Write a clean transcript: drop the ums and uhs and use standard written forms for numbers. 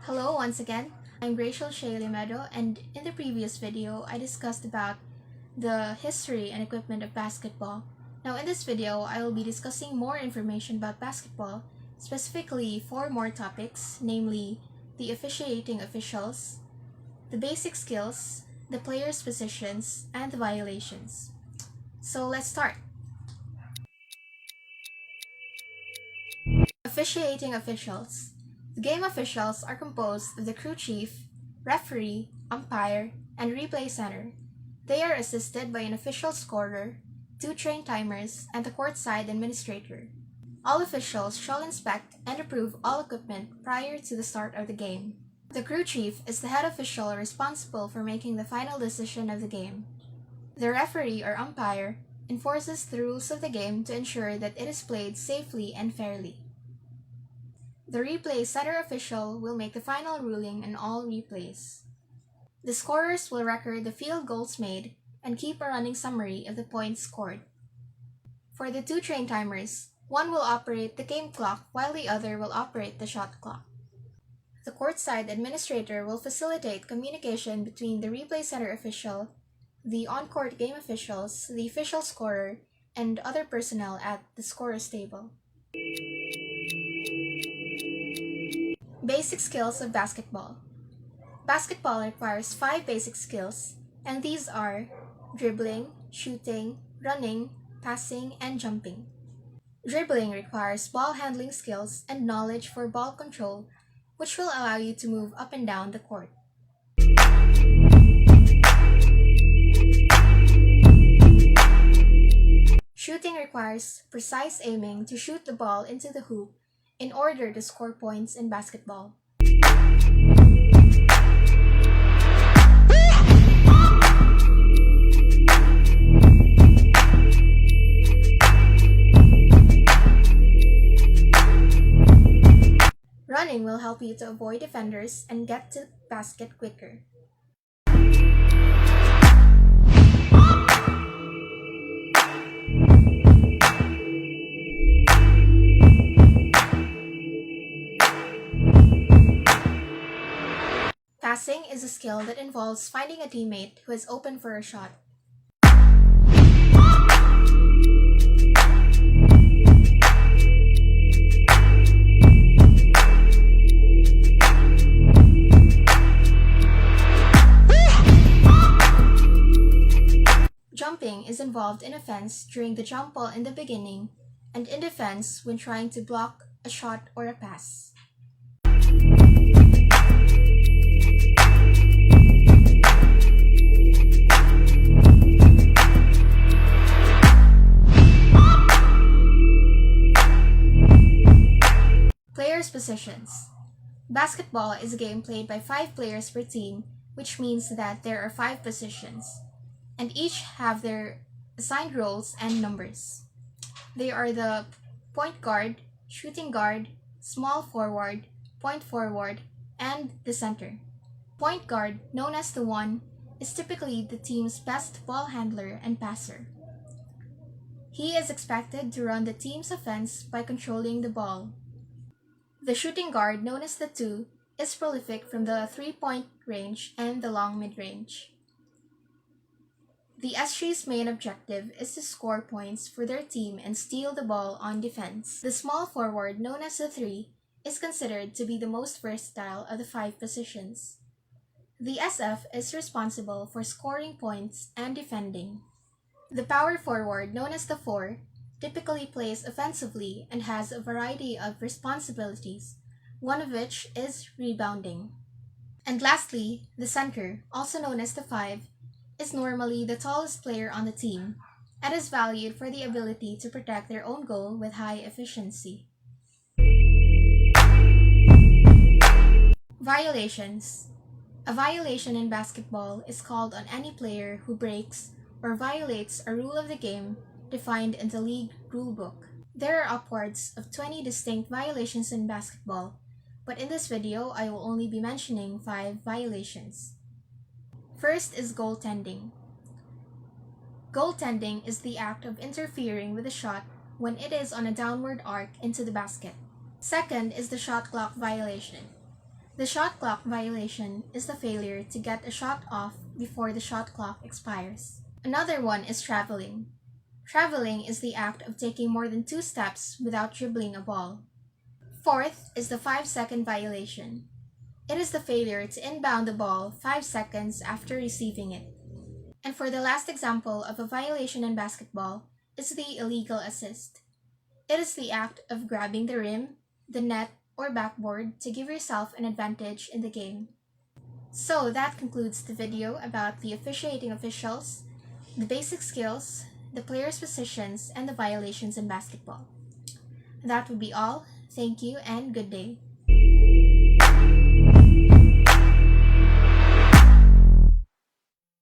Hello once again, I'm Rachel Shaylee Meadow, and in the previous video, I discussed about the history and equipment of basketball. Now in this video, I will be discussing more information about basketball, specifically four more topics, namely the officiating officials, the basic skills, the players' positions, and the violations. So let's start. Officiating officials. The game officials are composed of the crew chief, referee, umpire, and replay center. They are assisted by an official scorer, two trained timers, and the courtside administrator. All officials shall inspect and approve all equipment prior to the start of the game. The crew chief is the head official responsible for making the final decision of the game. The referee or umpire enforces the rules of the game to ensure that it is played safely and fairly. The replay center official will make the final ruling on all replays. The scorers will record the field goals made and keep a running summary of the points scored. For the two train timers, one will operate the game clock while the other will operate the shot clock. The courtside administrator will facilitate communication between the replay center official, the on-court game officials, the official scorer, and other personnel at the scorer's table. Basic skills of basketball. Basketball requires 5 basic skills, and these are dribbling, shooting, running, passing, and jumping. Dribbling requires ball handling skills and knowledge for ball control, which will allow you to move up and down the court. Shooting requires precise aiming to shoot the ball into the hoop in order to score points in basketball. Running will help you to avoid defenders and get to the basket quicker. Passing is a skill that involves finding a teammate who is open for a shot. Jumping is involved in offense during the jump ball in the beginning and in defense when trying to block a shot or a pass. Players' positions. Basketball is a game played by 5 players per team, which means that there are 5 positions, and each have their assigned roles and numbers. They are the point guard, shooting guard, small forward, point forward, and the center. Point guard, known as the one, is typically the team's best ball handler and passer. He is expected to run the team's offense by controlling the ball. The shooting guard, known as the two, is prolific from the 3-point range and the long mid-range. The SG's main objective is to score points for their team and steal the ball on defense. The small forward, known as the 3, is considered to be the most versatile of the 5 positions. The SF is responsible for scoring points and defending. The power forward, known as the 4, typically plays offensively and has a variety of responsibilities, one of which is rebounding. And lastly, the center, also known as the 5, is normally the tallest player on the team and is valued for the ability to protect their own goal with high efficiency. Violations. A violation in basketball is called on any player who breaks or violates a rule of the game defined in the league rulebook. There are upwards of 20 distinct violations in basketball, but in this video, I will only be mentioning 5 violations. First is goaltending. Goaltending is the act of interfering with a shot when it is on a downward arc into the basket. Second is the shot clock violation. The shot clock violation is the failure to get a shot off before the shot clock expires. Another one is traveling. Traveling is the act of taking more than 2 steps without dribbling a ball. Fourth is the 5-second violation. It is the failure to inbound the ball 5 seconds after receiving it. And for the last example of a violation in basketball is the illegal assist. It is the act of grabbing the rim, the net, or backboard to give yourself an advantage in the game. So that concludes the video about the officiating officials, the basic skills, the players' positions, and the violations in basketball. That would be all. Thank you and good day.